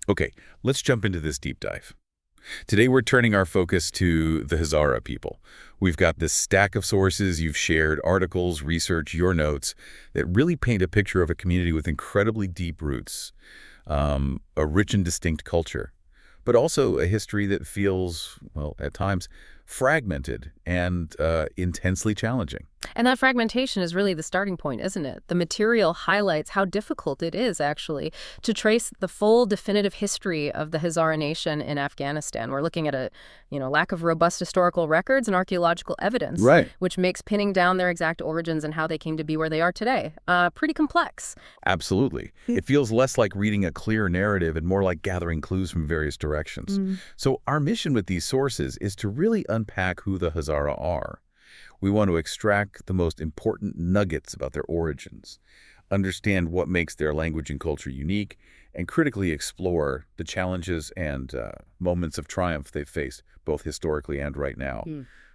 Okay, let's jump into this deep dive. Today we're turning our focus to the Hazara people. We've got this stack of sources you've shared, articles, research, your notes, that really paint a picture of a community with incredibly deep roots, a rich and distinct culture, but also a history that feels, well, at times, fragmented and intensely challenging. And that fragmentation is really the starting point, isn't it? The material highlights how difficult it is, actually, to trace the full definitive history of the Hazara nation in Afghanistan. We're looking at a, lack of robust historical records and archaeological evidence, Right. which makes pinning down their exact origins and how they came to be where they are today pretty complex. Absolutely. It feels less like reading a clear narrative and more like gathering clues from various directions. So our mission with these sources is to really unpack who the Hazara are. We want to extract the most important nuggets about their origins, understand what makes their language and culture unique, and critically explore the challenges and moments of triumph they've faced, both historically and right now.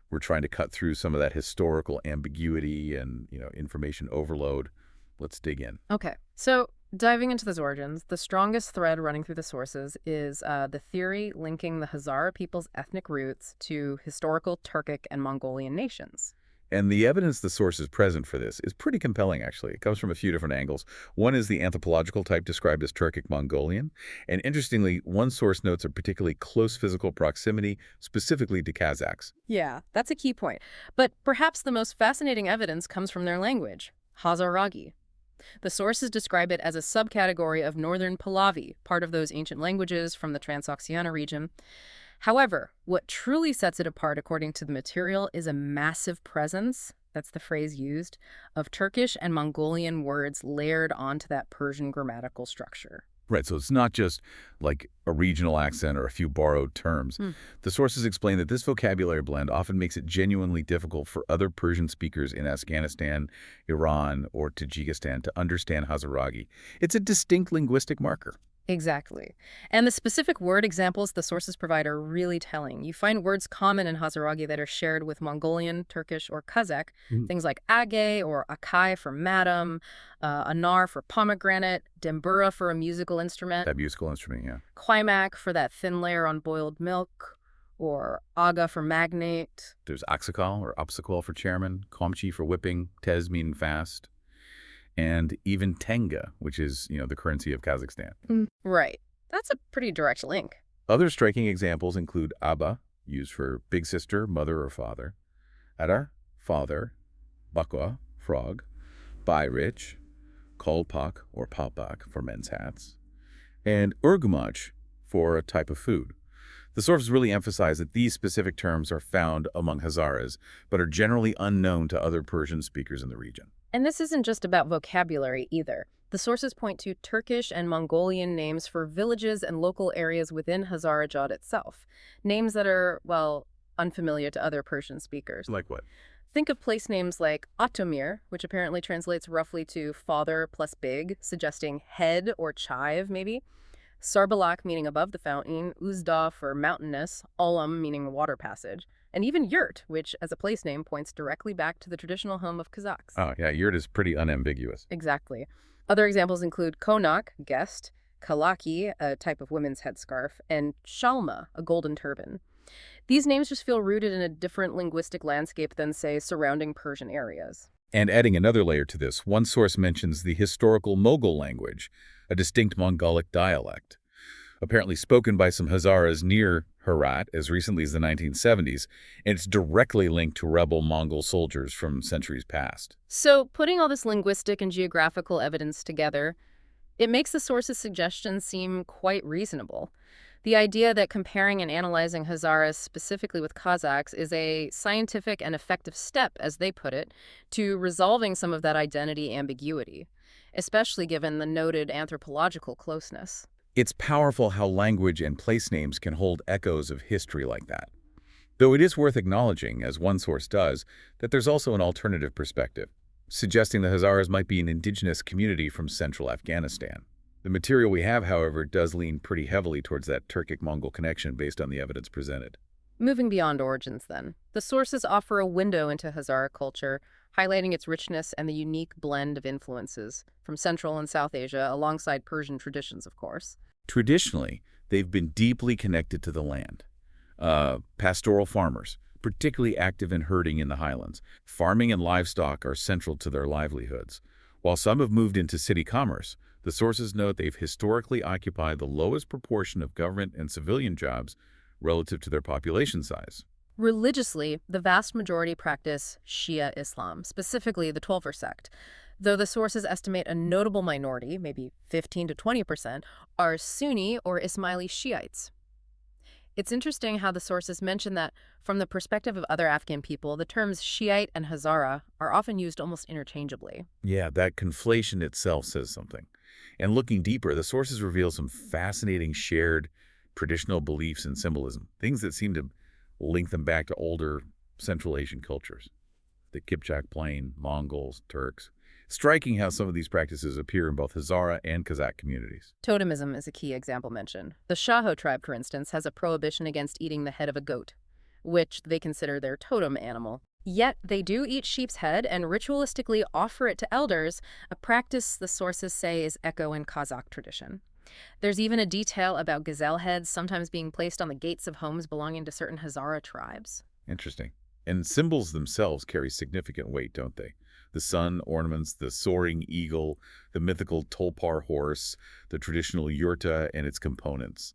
We're trying to cut through some of that historical ambiguity and, information overload. Let's dig in. Okay, so diving into those origins, the strongest thread running through the sources is the theory linking the Hazara people's ethnic roots to historical Turkic and Mongolian nations. And the evidence the source is present for this is pretty compelling, actually. It comes from a few different angles. One is the anthropological type described as Turkic-Mongolian. And interestingly, one source notes a particularly close physical proximity, specifically to Kazakhs. Yeah, that's a key point. But perhaps the most fascinating evidence comes from their language, Hazaragi. The sources describe it as a subcategory of Northern Pahlavi, part of those ancient languages from the Transoxiana region. However, what truly sets it apart, according to the material, is a massive presence, that's the phrase used, of Turkish and Mongolian words layered onto that Persian grammatical structure. Right, so it's not just like a regional accent or a few borrowed terms. The sources explain that this vocabulary blend often makes it genuinely difficult for other Persian speakers in Afghanistan, Iran, or Tajikistan to understand Hazaragi. It's a distinct linguistic marker. Exactly. And the specific word examples the sources provide are really telling. You find words common in Hazaragi that are shared with Mongolian, Turkish, or Kazakh, things like age or akai for madam, anar for pomegranate, dembura for a musical instrument, That musical instrument, yeah. kwaimak for that thin layer on boiled milk, or aga for magnate. There's aksakal or upsakal for chairman, komchi for whipping, tez meaning fast, and even tenga, which is, the currency of Kazakhstan. Right. That's a pretty direct link. Other striking examples include Abba, used for big sister, mother, or father, Adar, father, Bakwa, frog, Bai rich, Kolpak or Palpak for men's hats, and Urgumach for a type of food. The sources really emphasize that these specific terms are found among Hazaras, but are generally unknown to other Persian speakers in the region. And this isn't just about vocabulary either. The sources point to Turkish and Mongolian names for villages and local areas within Hazarajat itself. Names that are, well, unfamiliar to other Persian speakers. Like what? Think of place names like Atomir, which apparently translates roughly to father plus big, suggesting head or chive, maybe. Sarbalak, meaning above the fountain, Uzda for mountainous, Olam, meaning water passage, and even Yurt, which, as a place name, points directly back to the traditional home of Kazakhs. Oh, yeah, yurt is pretty unambiguous. Exactly. Other examples include konak, guest, kalaki, a type of women's headscarf, and shalma, a golden turban. These names just feel rooted in a different linguistic landscape than, say, surrounding Persian areas. And adding another layer to this, one source mentions the historical Mogul language, a distinct Mongolic dialect, apparently spoken by some Hazaras near Herat as recently as the 1970s, and it's directly linked to rebel Mongol soldiers from centuries past. So, putting all this linguistic and geographical evidence together, it makes the source's suggestions seem quite reasonable. The idea that comparing and analyzing Hazaras specifically with Kazakhs is a scientific and effective step, as they put it, to resolving some of that identity ambiguity, especially given the noted anthropological closeness. It's powerful how language and place names can hold echoes of history like that. Though it is worth acknowledging, as one source does, that there's also an alternative perspective, suggesting the Hazaras might be an indigenous community from central Afghanistan. The material we have, however, does lean pretty heavily towards that Turkic-Mongol connection based on the evidence presented. Moving beyond origins, then, the sources offer a window into Hazara culture, highlighting its richness and the unique blend of influences from Central and South Asia alongside Persian traditions, of course. Traditionally, they've been deeply connected to the land. Pastoral farmers, particularly active in herding in the highlands. Farming and livestock are central to their livelihoods. While some have moved into city commerce, the sources note they've historically occupied the lowest proportion of government and civilian jobs relative to their population size. Religiously, the vast majority practice Shia Islam, specifically the Twelver sect, though the sources estimate a notable minority, maybe 15 to 20%, are Sunni or Ismaili Shiites. It's interesting how the sources mention that, from the perspective of other Afghan people, the terms Shiite and Hazara are often used almost interchangeably. Yeah, that conflation itself says something. And looking deeper, the sources reveal some fascinating shared traditional beliefs and symbolism, things that seem to link them back to older Central Asian cultures. The Kipchak Plain, Mongols, Turks. Striking how some of these practices appear in both Hazara and Kazakh communities. Totemism is a key example mentioned. The Shaho tribe, for instance, has a prohibition against eating the head of a goat, which they consider their totem animal. Yet they do eat sheep's head and ritualistically offer it to elders, a practice the sources say is echo in Kazakh tradition. There's even a detail about gazelle heads sometimes being placed on the gates of homes belonging to certain Hazara tribes. Interesting. And symbols themselves carry significant weight, don't they? The sun ornaments, the soaring eagle, the mythical tulpar horse, the traditional yurta and its components.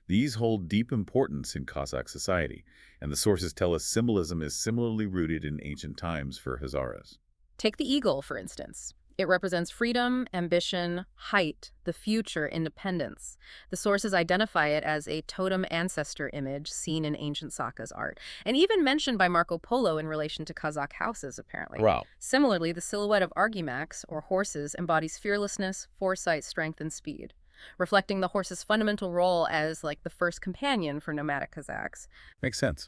These hold deep importance in Cossack society, and the sources tell us symbolism is similarly rooted in ancient times for Hazaras. Take the eagle, for instance. It represents freedom, ambition, height, the future, independence. The sources identify it as a totem ancestor image seen in ancient Saka's art, and even mentioned by Marco Polo in relation to Kazakh houses, apparently. Wow. Similarly, the silhouette of argimax, or horses, embodies fearlessness, foresight, strength, and speed, reflecting the horse's fundamental role as, like, the first companion for nomadic Kazakhs. Makes sense.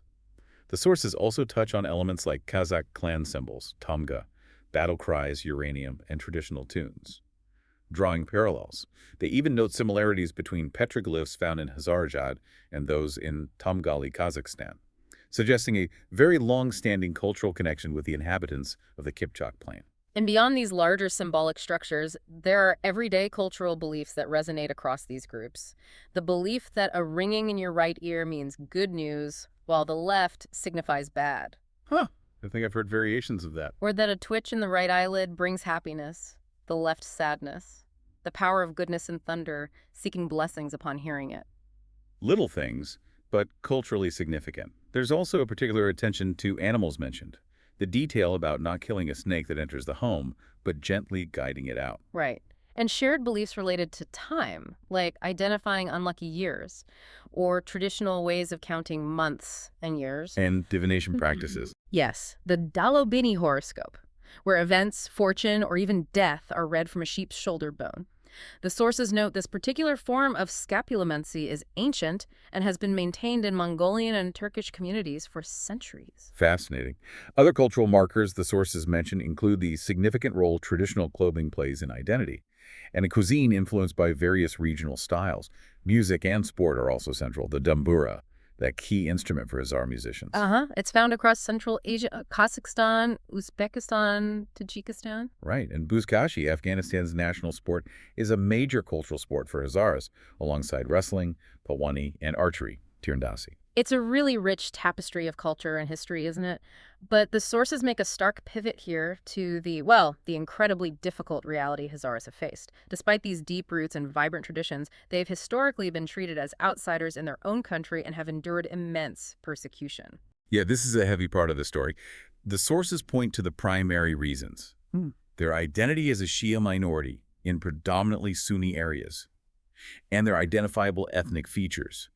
The sources also touch on elements like Kazakh clan symbols, tamga, battle cries, uranium, and traditional tunes. Drawing parallels, they even note similarities between petroglyphs found in Hazarajad and those in Tamgali, Kazakhstan, suggesting a very long-standing cultural connection with the inhabitants of the Kipchak Plain. And beyond these larger symbolic structures, there are everyday cultural beliefs that resonate across these groups. The belief that a ringing in your right ear means good news, while the left signifies bad. Huh. I think I've heard variations of that. Or that a twitch in the right eyelid brings happiness, the left sadness. The power of goodness and thunder, seeking blessings upon hearing it. Little things, but culturally significant. There's also a particular attention to animals mentioned. The detail about not killing a snake that enters the home, but gently guiding it out. Right. And shared beliefs related to time, like identifying unlucky years, or traditional ways of counting months and years. And divination practices. Yes, the Dalobini horoscope, where events, fortune, or even death are read from a sheep's shoulder bone. The sources note this particular form of scapulomancy is ancient and has been maintained in Mongolian and Turkish communities for centuries. Fascinating. Other cultural markers the sources mention include the significant role traditional clothing plays in identity, and a cuisine influenced by various regional styles. Music and sport are also central. The dambura, that key instrument for Hazar musicians. It's found across Central Asia, Kazakhstan, Uzbekistan, Tajikistan. Right, and buzkashi, Afghanistan's national sport, is a major cultural sport for Hazaras, alongside wrestling, pawani, and archery, tirandasi. It's a really rich tapestry of culture and history, isn't it? But the sources make a stark pivot here to the incredibly difficult reality Hazaras have faced. Despite these deep roots and vibrant traditions, they've historically been treated as outsiders in their own country and have endured immense persecution. Yeah, this is a heavy part of the story. The sources point to the primary reasons. Their identity as a Shia minority in predominantly Sunni areas, and their identifiable ethnic features.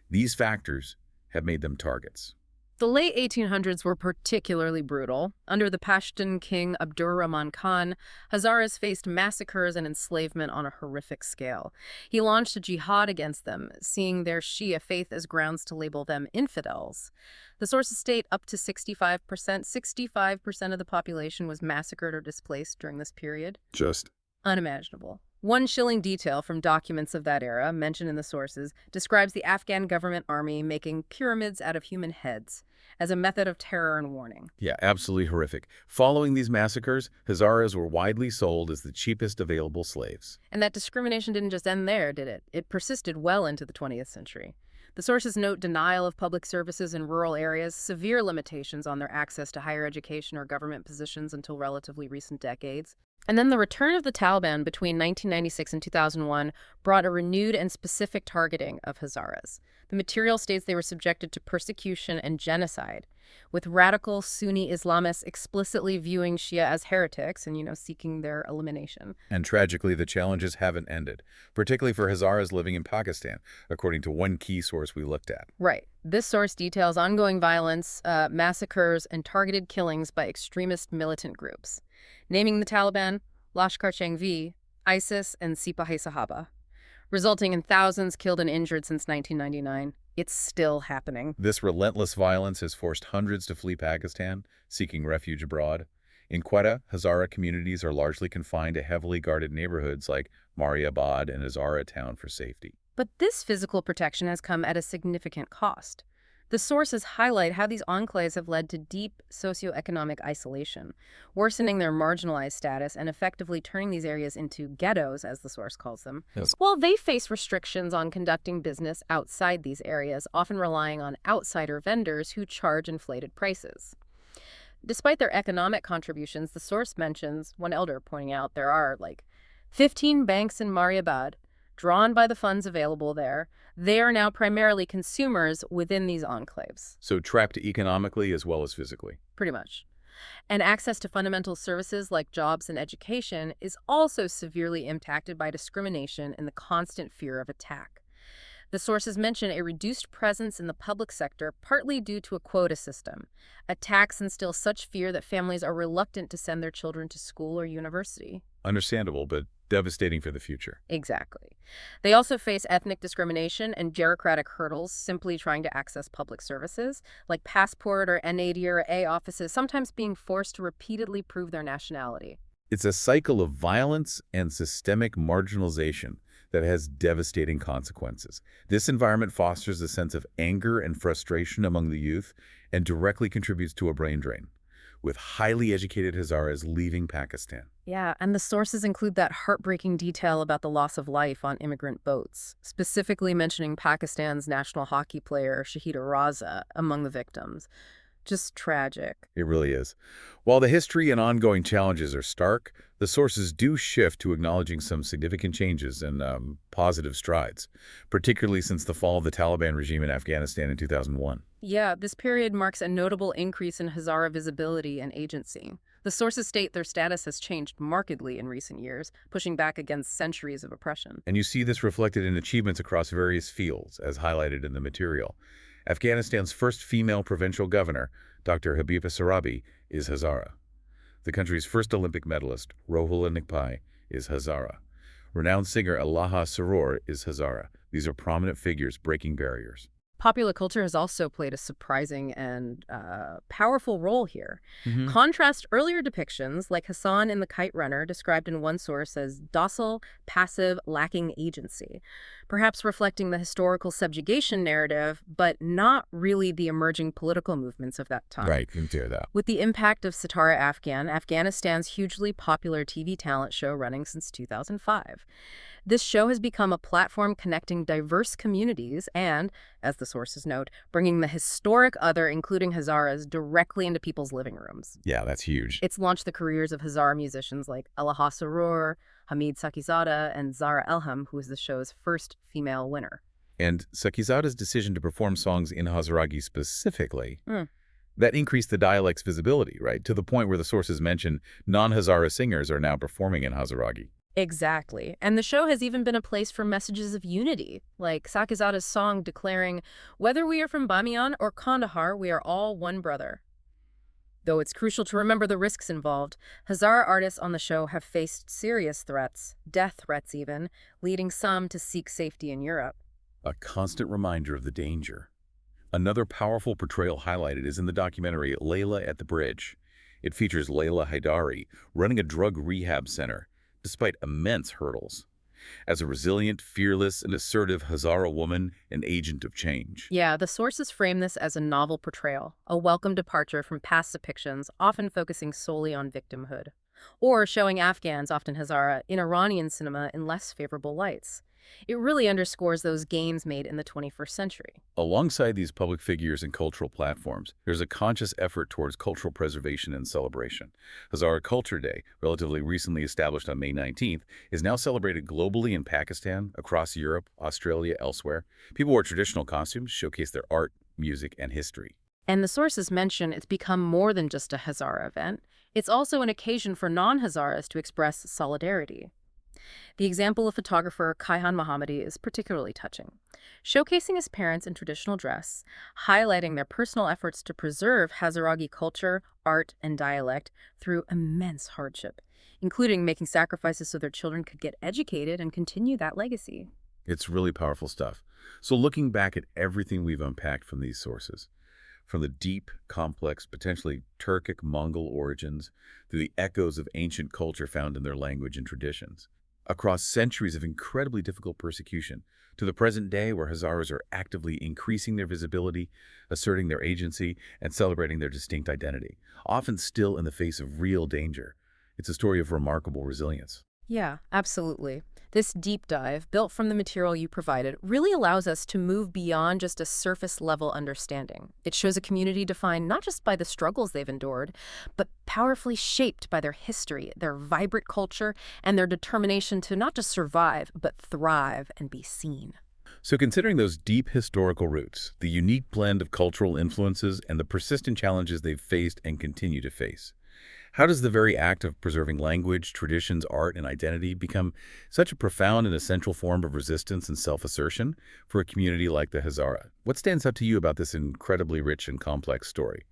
These factors have made them targets. The late 1800s were particularly brutal. Under the Pashtun king Abdur Rahman Khan, Hazaras faced massacres and enslavement on a horrific scale. He launched a jihad against them, seeing their Shia faith as grounds to label them infidels. The sources state up to 65% of the population was massacred or displaced during this period. Just Unimaginable. One chilling detail from documents of that era, mentioned in the sources, describes the Afghan government army making pyramids out of human heads as a method of terror and warning. Yeah, absolutely horrific. Following these massacres, Hazaras were widely sold as the cheapest available slaves. And that discrimination didn't just end there, did it? It persisted well into the 20th century. The sources note denial of public services in rural areas, severe limitations on their access to higher education or government positions until relatively recent decades. And then the return of the Taliban between 1996 and 2001 brought a renewed and specific targeting of Hazaras. The material states they were subjected to persecution and genocide, with radical Sunni Islamists explicitly viewing Shia as heretics and, seeking their elimination. And tragically, the challenges haven't ended, particularly for Hazaras living in Pakistan, according to one key source we looked at. Right. This source details ongoing violence, massacres, and targeted killings by extremist militant groups, naming the Taliban, Lashkar-e-Taiba, ISIS, and Sipah-e-Sahaba, resulting in thousands killed and injured since 1999. It's still happening. This relentless violence has forced hundreds to flee Pakistan, seeking refuge abroad. In Quetta, Hazara communities are largely confined to heavily guarded neighborhoods like Mariabad and Hazara town for safety. But this physical protection has come at a significant cost. The sources highlight how these enclaves have led to deep socioeconomic isolation, worsening their marginalized status and effectively turning these areas into ghettos, as the source calls them. Yes. While they face restrictions on conducting business outside these areas, often relying on outsider vendors who charge inflated prices. Despite their economic contributions, the source mentions, one elder pointing out, there are 15 banks in Mariabad, drawn by the funds available there. They are now primarily consumers within these enclaves. So trapped economically as well as physically. Pretty much. And access to fundamental services like jobs and education is also severely impacted by discrimination and the constant fear of attack. The sources mention a reduced presence in the public sector, partly due to a quota system. Attacks instill such fear that families are reluctant to send their children to school or university. Understandable, but devastating for the future. Exactly. They also face ethnic discrimination and bureaucratic hurdles simply trying to access public services, like passport or N80 or A offices, sometimes being forced to repeatedly prove their nationality. It's a cycle of violence and systemic marginalization that has devastating consequences. This environment fosters a sense of anger and frustration among the youth and directly contributes to a brain drain, with highly educated Hazaras leaving Pakistan. Yeah, and the sources include that heartbreaking detail about the loss of life on immigrant boats, specifically mentioning Pakistan's national hockey player Shahida Raza among the victims. Just tragic. It really is. While the history and ongoing challenges are stark, the sources do shift to acknowledging some significant changes and positive strides, particularly since the fall of the Taliban regime in Afghanistan in 2001. Yeah, this period marks a notable increase in Hazara visibility and agency. The sources state their status has changed markedly in recent years, pushing back against centuries of oppression. And you see this reflected in achievements across various fields, as highlighted in the material. Afghanistan's first female provincial governor, Dr. Habiba Sorabi, is Hazara. The country's first Olympic medalist, Rohula Nikpai, is Hazara. Renowned singer Allaha Saror is Hazara. These are prominent figures breaking barriers. Popular culture has also played a surprising and powerful role here. Contrast earlier depictions, like Hassan in The Kite Runner, described in one source as docile, passive, lacking agency, perhaps reflecting the historical subjugation narrative, but not really the emerging political movements of that time. Right, you can hear that. With the impact of Sitara Afghan, Afghanistan's hugely popular TV talent show running since 2005. This show has become a platform connecting diverse communities and, as the sources note, bringing the historic other, including Hazaras, directly into people's living rooms. Yeah, that's huge. It's launched the careers of Hazara musicians like Allaha Saror, Hamid Sakizada, and Zara Elham, who is the show's first female winner. And Sakizada's decision to perform songs in Hazaragi specifically, that increased the dialect's visibility, right? To the point where the sources mention non-Hazara singers are now performing in Hazaragi. Exactly. And the show has even been a place for messages of unity, like Sakizada's song declaring, "Whether we are from Bamiyan or Kandahar, we are all one brother." Though it's crucial to remember the risks involved, Hazara artists on the show have faced serious threats, death threats even, leading some to seek safety in Europe. A constant reminder of the danger. Another powerful portrayal highlighted is in the documentary Layla at the Bridge. It features Layla Haidari running a drug rehab center, despite immense hurdles. as a resilient, fearless, and assertive Hazara woman, an agent of change. Yeah, the sources frame this as a novel portrayal, a welcome departure from past depictions, often focusing solely on victimhood, or showing Afghans, often Hazara, in Iranian cinema in less favorable lights. It really underscores those gains made in the 21st century. Alongside these public figures and cultural platforms, there's a conscious effort towards cultural preservation and celebration. Hazara Culture Day, relatively recently established on May 19th, is now celebrated globally in Pakistan, across Europe, Australia, elsewhere. People wear traditional costumes, showcase their art, music, and history. And the sources mention it's become more than just a Hazara event. It's also an occasion for non-Hazaras to express solidarity. The example of photographer Kaihan Mohammadi is particularly touching, showcasing his parents in traditional dress, highlighting their personal efforts to preserve Hazaragi culture, art, and dialect through immense hardship, including making sacrifices so their children could get educated and continue that legacy. It's really powerful stuff. So looking back at everything we've unpacked from these sources, from the deep, complex, potentially Turkic Mongol origins to the echoes of ancient culture found in their language and traditions, across centuries of incredibly difficult persecution, to the present day where Hazaras are actively increasing their visibility, asserting their agency, and celebrating their distinct identity, often still in the face of real danger. It's a story of remarkable resilience. Yeah, absolutely. This deep dive, built from the material you provided, really allows us to move beyond just a surface-level understanding. It shows a community defined not just by the struggles they've endured, but powerfully shaped by their history, their vibrant culture, and their determination to not just survive, but thrive and be seen. So considering those deep historical roots, the unique blend of cultural influences, and the persistent challenges they've faced and continue to face, how does the very act of preserving language, traditions, art, and identity become such a profound and essential form of resistance and self-assertion for a community like the Hazara? What stands out to you about this incredibly rich and complex story?